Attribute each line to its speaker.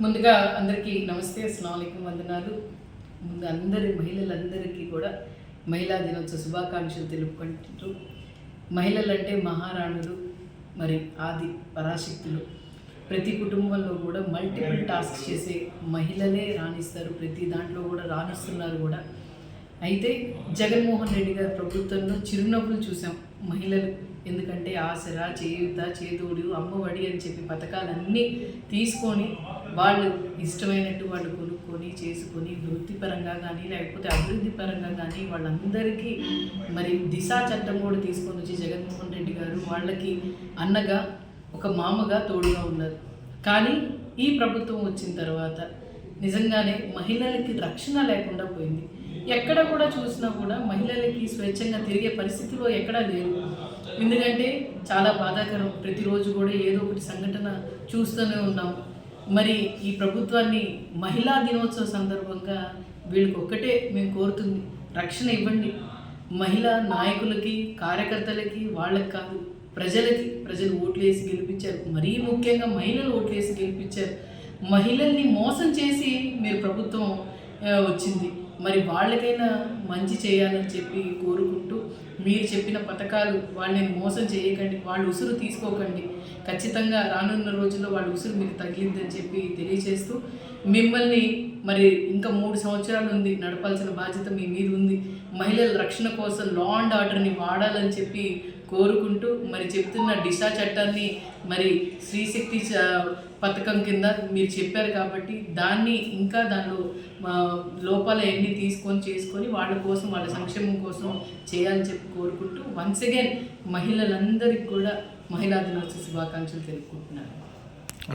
Speaker 1: ముందుగా అందరికీ నమస్తే, అస్సలాముఅలైకుం, వందనాలు. ముందు అందరి మహిళలందరికీ కూడా మహిళా దినోత్సవ శుభాకాంక్షలు తెలుపుకుంటూ, మహిళలంటే మహారాణులు, మరి ఆది పరాశక్తులు. ప్రతి కుటుంబంలో కూడా మల్టిపుల్ టాస్క్ చేసే మహిళలే రాణిస్తారు, ప్రతి దాంట్లో కూడా రాణిస్తున్నారు కూడా. అయితే జగన్మోహన్ రెడ్డి గారి ప్రభుత్వంలో చిరునవ్వులు చూసాం మహిళలు. ఎందుకంటే ఆసరా, చేయూత, చేదోడు, అమ్మఒడి అని చెప్పి పథకాలన్నీ తీసుకొని వాళ్ళు ఇష్టమైనట్టు వాళ్ళు కొనుక్కొని చేసుకొని వృత్తిపరంగా కానీ లేకపోతే అభివృద్ధి పరంగా కానీ వాళ్ళందరికీ మరి దిశా చట్టం కూడా తీసుకొని వచ్చి జగన్మోహన్ రెడ్డి గారు వాళ్ళకి అన్నగా ఒక మామగా తోడుగా ఉన్నారు. కానీ ఈ ప్రభుత్వం వచ్చిన తర్వాత నిజంగానే మహిళలకి రక్షణ లేకుండా పోయింది. ఎక్కడ కూడా చూసినా కూడా మహిళలకి స్వేచ్ఛంగా తిరిగే పరిస్థితిలో ఎక్కడా లేదు. ఎందుకంటే చాలా బాధాకరం, ప్రతిరోజు కూడా ఏదో ఒకటి సంఘటన చూస్తూనే ఉన్నాం. మరి ఈ ప్రభుత్వాన్ని మహిళా దినోత్సవ సందర్భంగా వీళ్ళకి ఒక్కటే మేము కోరుతుంది, రక్షణ ఇవ్వండి. మహిళా నాయకులకి, కార్యకర్తలకి, వాళ్ళకి కాదు, ప్రజలు ఓట్లు వేసి గెలిపించారు. మరీ ముఖ్యంగా మహిళలు ఓట్లు వేసి గెలిపించారు. మహిళల్ని మోసం చేసి మీరు ప్రభుత్వం వచ్చింది. మరి వాళ్ళకైనా మంచి చేయాలని చెప్పి కోరుకుంటూ, మీరు చెప్పిన పథకాలు వాళ్ళని మోసం చేయకండి, వాళ్ళు ఉసురు తీసుకోకండి. ఖచ్చితంగా రానున్న రోజుల్లో వాళ్ళ ఉసురు మీకు తగిలిద్దని చెప్పి తెలియజేస్తూ, మిమ్మల్ని మరి ఇంకా 3 సంవత్సరాలు ఉంది, నడపాల్సిన బాధ్యత మీ మీద ఉంది. మహిళల రక్షణ కోసం లా అండ్ ఆర్డర్ని వాడాలని చెప్పి కోరుకుంటూ, మరి చెప్తున్న దిశా చట్టాన్ని మరి స్త్రీశక్తి పథకం కింద మీరు చెప్పారు కాబట్టి దాన్ని ఇంకా దానిలో లోపాలు ఎన్ని చేసుకొని వాళ్ళ కోసం, వాళ్ళ సంక్షేమం కోసం చేయాలని చెప్పి కోరుకుంటూ, వన్స్ అగైన్ మహిళలందరికీ కూడా మహిళా దినోత్సవ శుభాకాంక్షలు తెలుపుకుంటున్నారు.